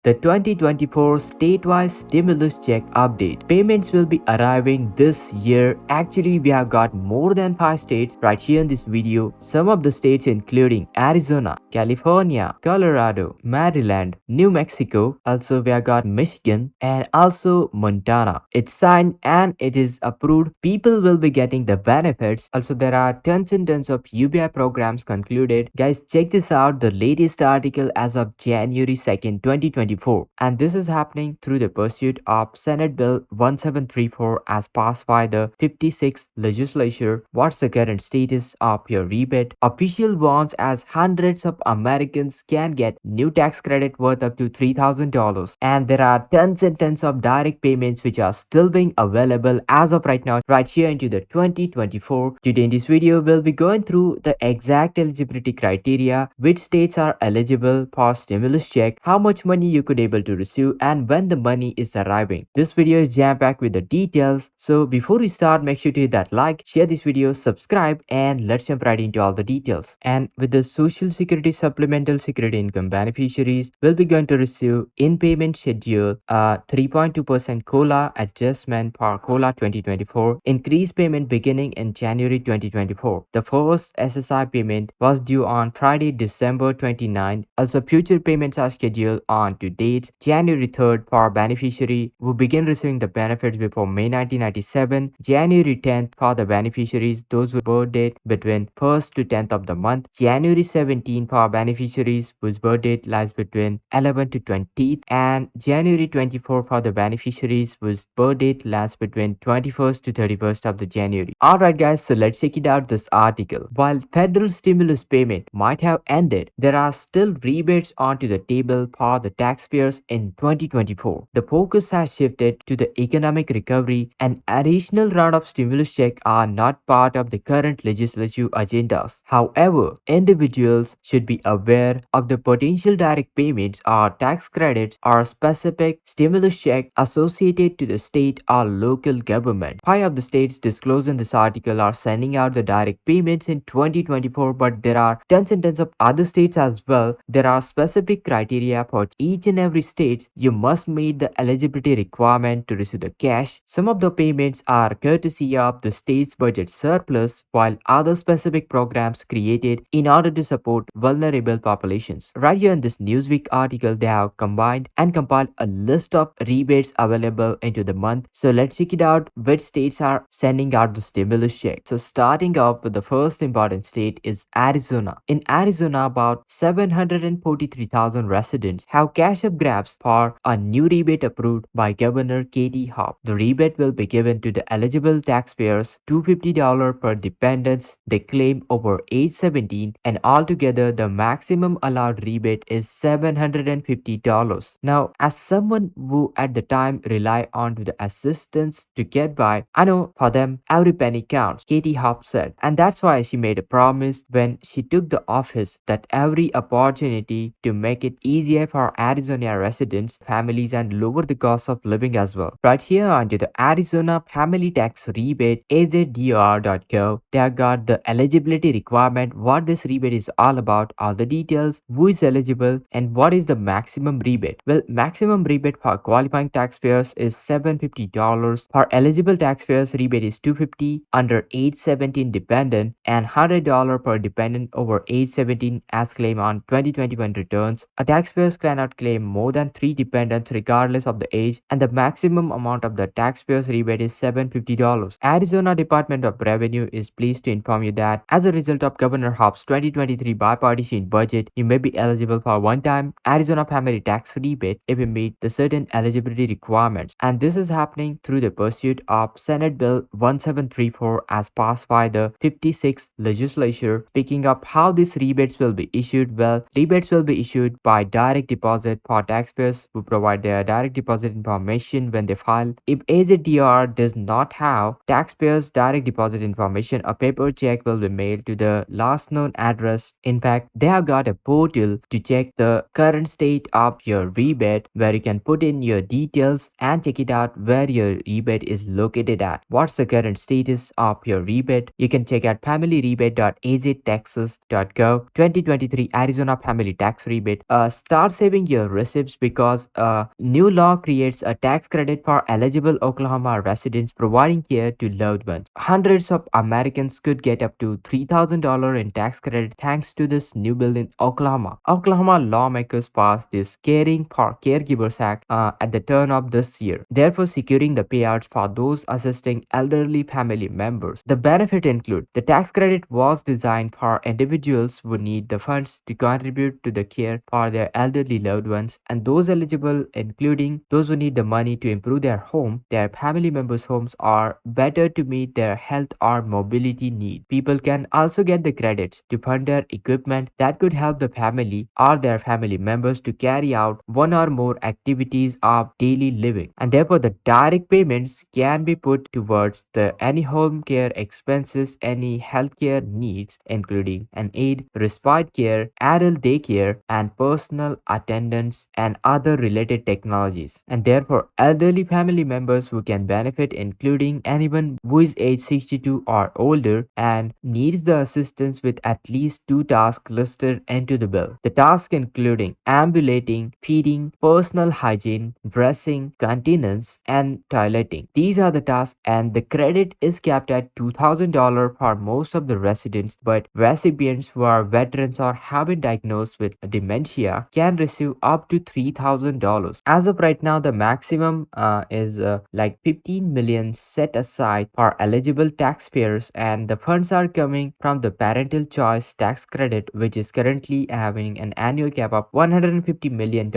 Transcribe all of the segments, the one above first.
The 2024 statewide stimulus check update. Payments will be arriving this year. Actually, we have got more than 5 states right here in this video. Some of the states including Arizona, California, Colorado, Maryland, New Mexico. Also, we have got Michigan and also Montana. It's signed and it is approved. People will be getting the benefits. Also, there are tons and tons of UBI programs concluded. Guys, check this out. The latest article as of January 2nd, 2024. And this is happening through the pursuit of Senate Bill 1734 as passed by the 56th legislature. What's the current status of your rebate? Official warns as hundreds of Americans can get new tax credit worth up to $3,000. And there are tons and tons of direct payments which are still being available as of right now, right here into the 2024. Today in this video, we'll be going through the exact eligibility criteria, which states are eligible for stimulus check, how much money you could able to receive, and when the money is arriving. This video is jam-packed with the details. So before we start, make sure to hit that like, share this video, subscribe, and let's jump right into all the details. And with the Social Security Supplemental Security Income beneficiaries, will be going to receive in payment schedule 3.2% COLA adjustment for COLA 2024, increased payment beginning in January 2024. The first SSI payment was due on Friday, December 29. Also, future payments are scheduled on to dates January 3rd for beneficiary who begin receiving the benefits before May 1997, January 10th for the beneficiaries those with birth date between 1st to 10th of the month, January 17th for beneficiaries whose birth date lies between 11th to 20th, and January 24th for the beneficiaries whose birth date lies between 21st to 31st of the January. Alright guys, so let's check it out this article. While federal stimulus payment might have ended, there are still rebates onto the table for the taxpayers in 2024. The focus has shifted to the economic recovery, and additional round of stimulus check are not part of the current legislative agendas. However, individuals should be aware of the potential direct payments or tax credits or specific stimulus check associated to the state or local government. 5 of the states disclosed in this article are sending out the direct payments in 2024, but there are tons and tons of other states as well. There are specific criteria for each and every state. You must meet the eligibility requirement to receive the cash. Some of the payments are courtesy of the state's budget surplus, while other specific programs created in order to support vulnerable populations. Right here in this Newsweek article, they have combined and compiled a list of rebates available into the month. So let's check it out which states are sending out the stimulus check. So starting off with the first important state is Arizona. In Arizona, about 743,000 residents have cash up grabs for a new rebate approved by Governor Katie Hobbs. The rebate will be given to the eligible taxpayers $250 per dependents they claim over age 17, and altogether the maximum allowed rebate is $750. Now, as someone who at the time rely on to the assistance to get by, I know for them every penny counts, Katie Hobbs said, and that's why she made a promise when she took the office that every opportunity to make it easier for Arizona residents, families, and lower the cost of living as well. Right here onto the Arizona Family Tax Rebate, AZDR.gov, they have got the eligibility requirement, what this rebate is all about, all the details, who is eligible, and what is the maximum rebate. Well, maximum rebate for qualifying taxpayers is $750. For eligible taxpayers, rebate is $250 under age 17 dependent and $100 per dependent over age 17 as claimed on 2021 returns. A taxpayer cannot claim more than 3 dependents regardless of the age, and the maximum amount of the taxpayer's rebate is $750. Arizona Department of Revenue is pleased to inform you that as a result of Governor Hobbs' 2023 bipartisan budget, you may be eligible for one-time Arizona Family Tax Rebate if you meet the certain eligibility requirements. And this is happening through the pursuit of Senate Bill 1734 as passed by the 56th legislature. Picking up how these rebates will be issued, well, rebates will be issued by direct deposit for taxpayers who provide their direct deposit information when they file. If AZDR does not have taxpayers' direct deposit information, a paper check will be mailed to the last known address. In fact, they have got a portal to check the current state of your rebate where you can put in your details and check it out where your rebate is located at. What's the current status of your rebate? You can check out familyrebate.aztexas.gov 2023 Arizona Family Tax Rebate. Start saving your receipts because a new law creates a tax credit for eligible Oklahoma residents providing care to loved ones. Hundreds of Americans could get up to $3,000 in tax credit thanks to this new bill in Oklahoma. Oklahoma lawmakers passed this Caring for Caregivers Act at the turn of this year, therefore securing the payouts for those assisting elderly family members. The benefit include the tax credit was designed for individuals who need the funds to contribute to the care for their elderly loved ones, and those eligible including those who need the money to improve their home, their family members' homes, or better to meet their health or mobility need. People can also get the credits to fund their equipment that could help the family or their family members to carry out one or more activities of daily living, and therefore the direct payments can be put towards the any home care expenses, any healthcare needs including an aid, respite care, adult daycare, and personal attendance and other related technologies. And therefore elderly family members who can benefit including anyone who is age 62 or older and needs the assistance with at least two tasks listed into the bill. The tasks including ambulating, feeding, personal hygiene, dressing, continence, and toileting. These are the tasks, and the credit is capped at $2,000 for most of the residents, but recipients who are veterans or have been diagnosed with dementia can receive up to $3,000. As of right now, the maximum is like 15 million set aside for eligible taxpayers, and the funds are coming from the parental choice tax credit, which is currently having an annual cap of $150 million,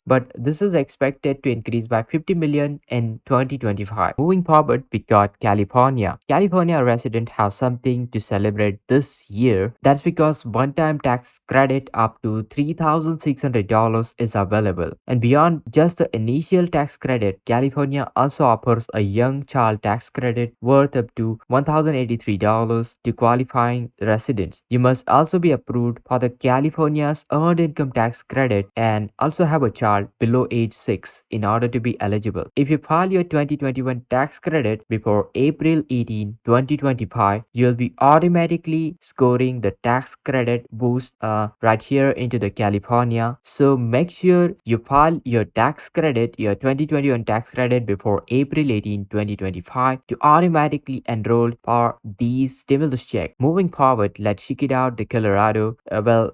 but this is expected to increase by 50 million in 2025. Moving forward, we got California. California residents have something to celebrate this year. That's because one-time tax credit up to $3,600 is available. And beyond just the initial tax credit, California also offers a young child tax credit worth up to $1,083 to qualifying residents. You must also be approved for the California's earned income tax credit and also have a child below age 6 in order to be eligible. If you file your 2021 tax credit before April 18, 2025, you'll be automatically scoring the tax credit boost right here into the California. So make sure you file your tax credit, your 2021 tax credit before April 18, 2025 to automatically enroll for these stimulus check. Moving forward, let's check it out the Colorado.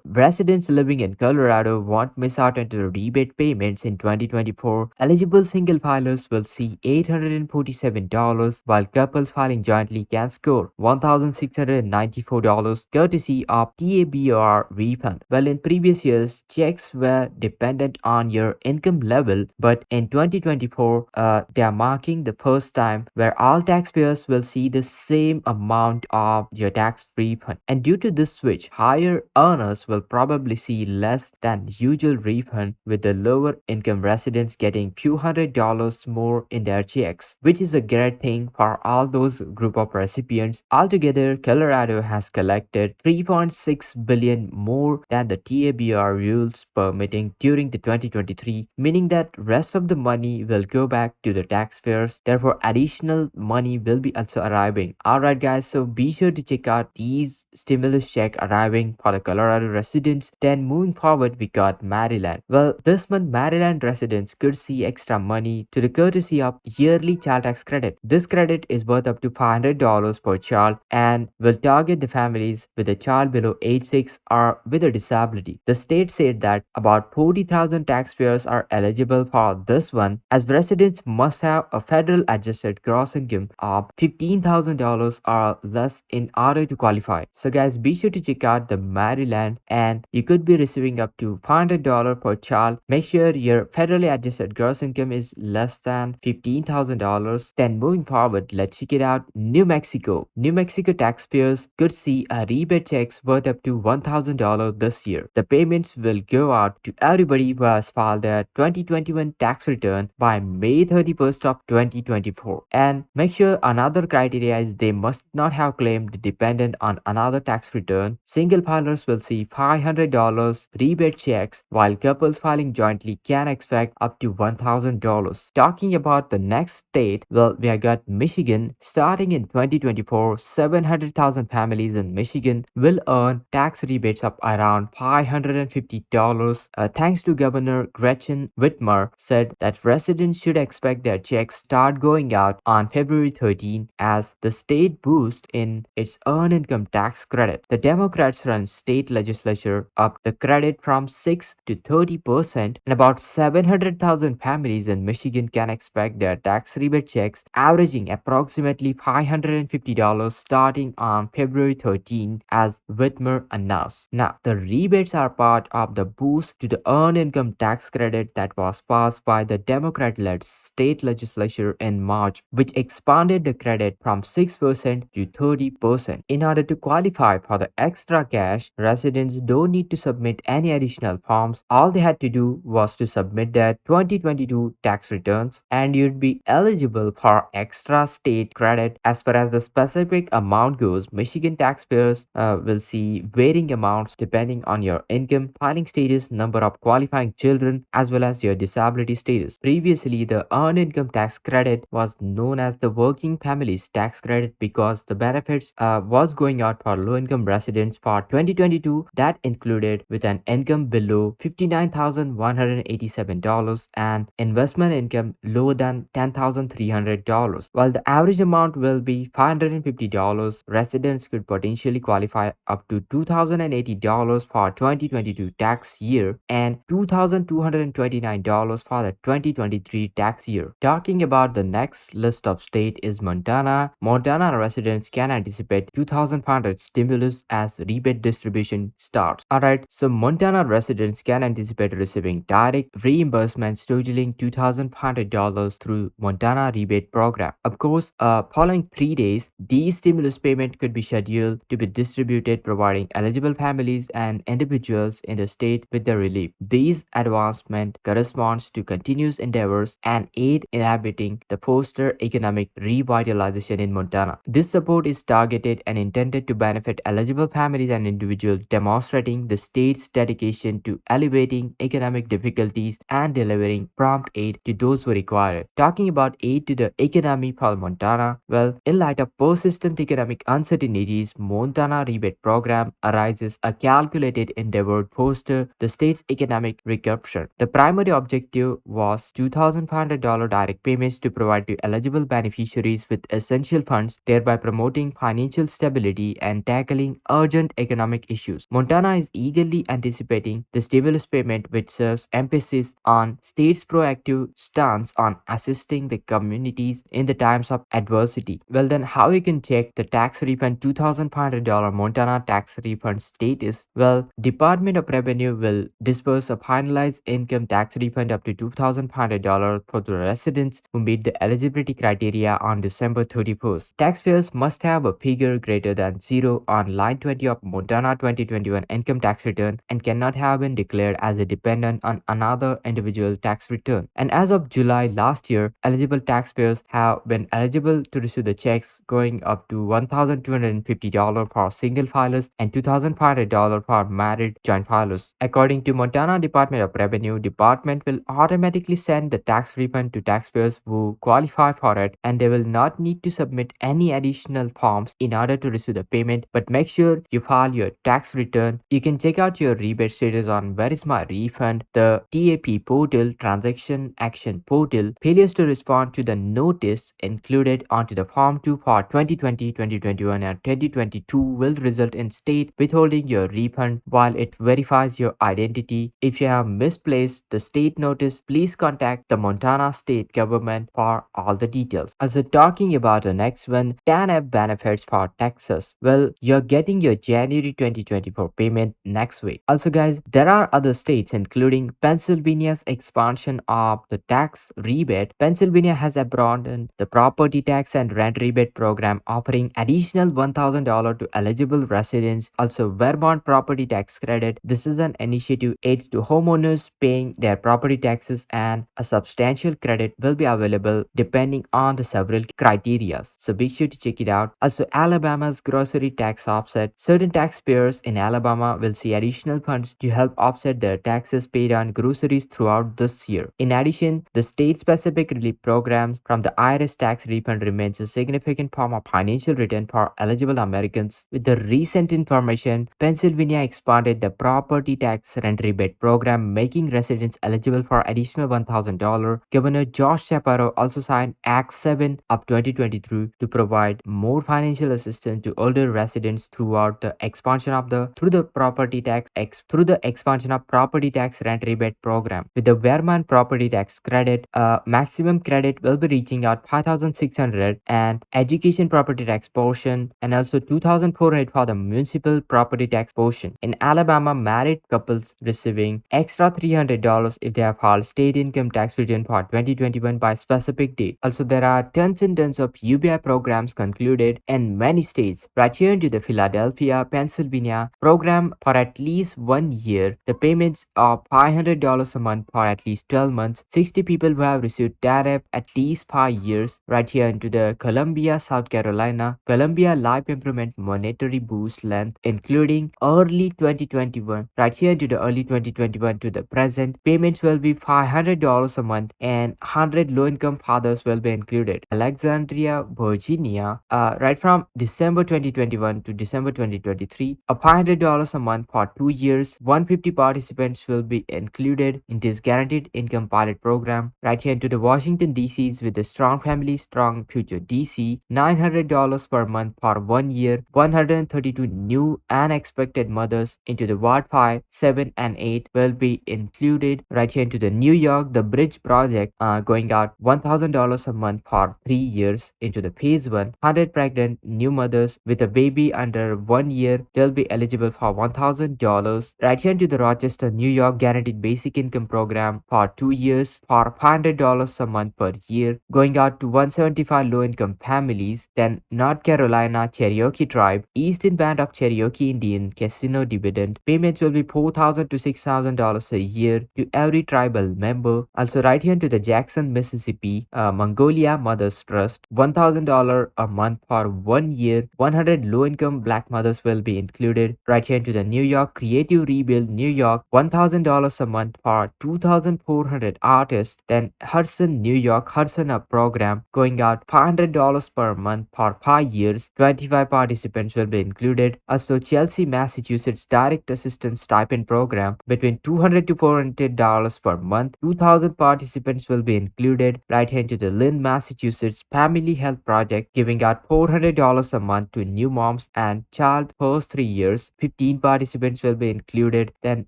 Residents living in Colorado won't miss out on the rebate payments in 2024. Eligible single filers will see $847, while couples filing jointly can score $1,694 courtesy of TABR refund. Well, in previous years, checks were dependent on your income level, but in 2024, they are marking the first time where all taxpayers will see the same amount of your tax refund. And due to this switch, higher earners will probably see less than usual refund, with the lower income residents getting few $100 more in their checks, which is a great thing for all those group of recipients. Altogether, Colorado has collected 3.6 billion more than the TABR rules permitting during the 2023, meaning that rest of the money will go back to the taxpayers. Therefore, additional money will be also arriving. Alright guys, so be sure to check out these stimulus check arriving for the Colorado residents. Then moving forward, we got Maryland. Well, this month Maryland residents could see extra money to the courtesy of yearly child tax credit. This credit is worth up to $500 per child and will target the families with a child below age 6 or with a disability. The state said that about 40,000 taxpayers are eligible for this one, as residents must have a federal adjusted gross income of $15,000 or less in order to qualify. So guys, be sure to check out the Maryland, and you could be receiving up to $500 per child. Make sure your federally adjusted gross income is less than $15,000. Then moving forward, let's check it out. New Mexico. New Mexico taxpayers could see a rebate checks worth up to $1,000 this year. The payments will go out to everybody who has filed their 2021 tax return by May 31st of 2024. And make sure another criteria is they must not have claimed dependent on another tax return. Single filers will see $500 rebate checks, while couples filing jointly can expect up to $1,000. Talking about the next state, well, we have got Michigan. Starting in 2024, 700,000 families in Michigan will earn tax rebates of around $550 thanks to Governor Gretchen Whitmer, said that residents should expect their checks start going out on February 13 as the state boosts in its earned income tax credit. The Democrats run state legislature up the credit from 6 to 30%, and about 700,000 families in Michigan can expect their tax rebate checks averaging approximately $550 starting on February 13, as Whitmer announced. Now, the rebates are part of the boost to the earned income tax credit that was passed by the Democrat-led state legislature in March, which expanded the credit from 6% to 30%. In order to qualify for the extra cash, residents don't need to submit any additional forms. All they had to do was to submit their 2022 tax returns, and you'd be eligible for extra state credit. As far as the specific amount goes, Michigan taxpayers will see varying amounts depending on your income, filing status, number of qualifying children, as well as your disability status. Previously, the earned income tax credit was known as the working families tax credit because the benefits was going out for low-income residents for 2022 that included with an income below $59,187 and investment income lower than $10,300. While the average amount will be $550, residents could potentially qualify up to $2,080 for 2022 tax year and $2,229 for the 2023 tax year. Talking about the next list of state is Montana. Montana residents can anticipate 2,500 stimulus as rebate distribution starts. Alright, so Montana residents can anticipate receiving direct reimbursements totaling $2,500 through Montana rebate program. Of course, following 3 days, these stimulus payment could be scheduled to be distributed, providing eligible families and individuals in the state with the relief. These advancement corresponds to continuous endeavors and aid in inhibiting the foster economic revitalization in Montana. This support is targeted and intended to benefit eligible families and individuals, demonstrating the state's dedication to alleviating economic difficulties and delivering prompt aid to those who require it. Talking about aid to the economy for Montana, well, in light of persistent economic uncertainties, Montana rebate program arises a calculated endeavor to foster the state's economic recovery. The primary objective was $2,500 direct payments to provide to eligible beneficiaries with essential funds, thereby promoting financial stability and tackling urgent economic issues. Montana is eagerly anticipating the stimulus payment, which serves emphasis on state's proactive stance on assisting the communities in the times of adversity. Well, then how you can check the tax refund $2,500 Montana tax refund status? Well, Department of Revenue will disperse a finalized income tax refund up to $2,500 for the residents who meet the eligibility criteria on December 31st. Taxpayers must have a figure greater than 0 on line 20 of Montana 2021 income tax return and cannot have been declared as a dependent on another individual tax return. And as of July last year, eligible taxpayers have been eligible to receive the checks going up to $1,250 for single filers and $2,500 for married joint filers. According to Montana Department of Revenue, department will automatically send the tax refund to taxpayers who qualify for it, and they will not need to submit any additional forms in order to receive the payment. But make sure you file your tax return. You can check out your rebate status on Where is My Refund, the TAP portal, Transaction Action portal. Failures to respond to the notice included onto the Form 2 for 2020, 2021 and 2022 will result in state withholding your refund while it verifies your identity. If you have misplaced the state notice, please contact the Montana state government for all the details. Also, talking about the next one, TANF benefits for Texas. Well, you're getting your January 2024 payment next week. Also guys, there are other states including Pennsylvania's expansion of the tax rebate. Pennsylvania has abandoned the property tax and rent rebate program, offering additional $1,000 to eligible residents. Also, Vermont property tax credit. This is an initiative aids to homeowners paying their property taxes, and a substantial credit will be available depending on the several criteria. So be sure to check it out. Also, Alabama's grocery tax offset. Certain taxpayers in Alabama will see additional funds to help offset their taxes paid on groceries throughout this year. In addition, the state-specific relief program from the IRS tax refund remains a significant form of financial return for eligible Americans. With the recent information, Pennsylvania expanded the property tax rent rebate program program making residents eligible for additional $1,000. Governor Josh Shapiro also signed Act 7 of 2023 to provide more financial assistance to older residents throughout the expansion of the through the property tax through the expansion of property tax rent rebate program. With the Vermont property tax credit, maximum credit will be reaching out 5,600 and education property tax portion and also 2,400 for the municipal property tax portion. In Alabama, married couples receiving extra $300 if they have filed state income tax return for 2021 by specific date. Also, there are tons and tons of UBI programs concluded in many states. Right here into the Philadelphia, Pennsylvania program for at least 1 year. The payments are $500 a month for at least 12 months. 60 people who have received TANF at least 5 years. Right here into the Columbia, South Carolina, Columbia Life Improvement Monetary Boost length, including early 2021. Right here into the early 2021 to the present, payments will be $500 a month and 100 low-income fathers will be included. Alexandria, Virginia, right from December 2021 to December 2023, a $500 a month for 2 years. 150 participants will be included in this guaranteed income pilot program. Right here into the Washington DCs with the Strong Family, Strong Future DC, $900 per month for 1 year. 132 new unexpected mothers into the Ward 5, 7 and 8 will be included. Right here into the New York, the Bridge Project going out $1,000 a month for 3 years. Into the phase 1, 100 pregnant new mothers with a baby under 1 year, they'll be eligible for $1,000. Right here into the Rochester, New York guaranteed basic income program for 2 years for $500 a month per year, going out to 175 low income families. Then North Carolina, Cherokee Tribe, Eastern Band of Cherokee Indian Casino dividend payments will be $4,000 to $6,000 a year to every tribal member. Also, right here to the Jackson, Mississippi, Mongolia Mothers Trust, $1,000 a month for 1 year. 100 low-income black mothers will be included. Right here to the New York Creative Rebuild, New York, $1,000 a month for 2,400 artists. Then Hudson, New York, Hudson Up program going out $500 per month for 5 years. 25 participants will be included. Also, Chelsea, Massachusetts Direct Assistance Stipend program between $200 to $400 per month. 2,000 participants will be included. Right here to the Lynn, Massachusetts Family Health Project giving out $400 a month to new moms and child first 3 years. 15 participants will be included. Then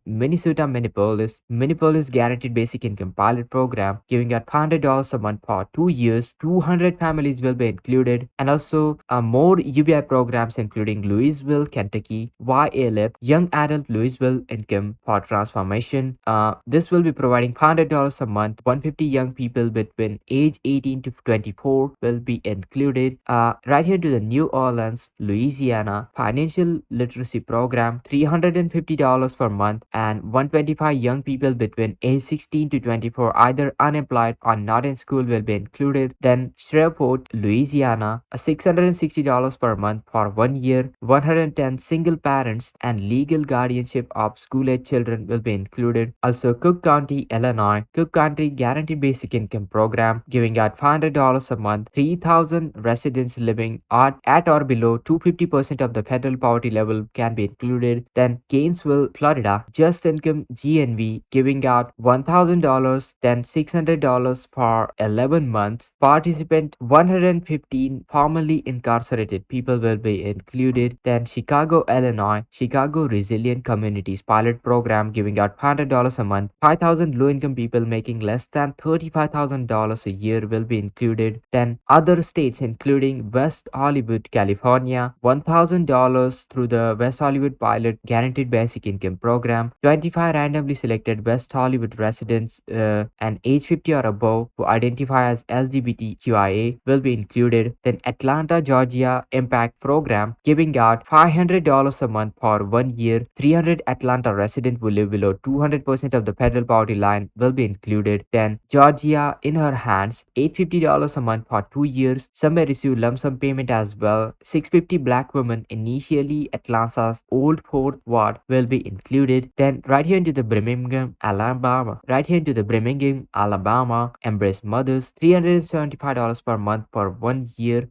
Minnesota, Minneapolis Guaranteed Basic Income Pilot Program giving out $500 a month for 2 years. 200 families will be included. And also more UBI programs including Louisville, Kentucky, YALIP, Young Adult Louisville Income for Transformation. This will be providing $500 a month. 150 young people between age 18 to 24 will be included. Right here to the New Orleans, Louisiana Financial Literacy Program, $350 per month, and 125 young people between age 16 to 24 either unemployed or not in school will be included. Then Shreveport, Louisiana, $660 per month for 1 year. 110 single parents and legal guardianship of school-age children will be included. Also, Cook County, Illinois, Cook County Guaranteed Basic Income Program giving out $500 a month. 3,000 residents living at or below 250% of the federal poverty level can be included. Then Gainesville, Florida, Just Income GNV giving out $1,000, then $600 for 11 months. Participant 115 formerly incarcerated people will be included. Then Chicago, Illinois, Chicago Resilient Communities Pilot Program giving out $500 a month. 5,000 low-income people making less than $35,000 a year will be included. Then other states including West Hollywood, California, $1,000 through the West Hollywood Pilot Guaranteed Basic Income Program. 25 randomly selected West Hollywood residents and age 50 or above who identify as LGBTQIA will be included. Then Atlanta, Georgia Impact Program giving out $500 a month for 1 year. 300 Atlanta residents who live below 200% of the federal poverty line will be included. Then Georgia in her hands, $850 a month for 2 years. Some may receive lump sum payment as well. 650 black women initially Atlanta's Old Fourth Ward will be included. Then right here into the Birmingham, Alabama. Embrace Mothers, $375 per month for 1 year.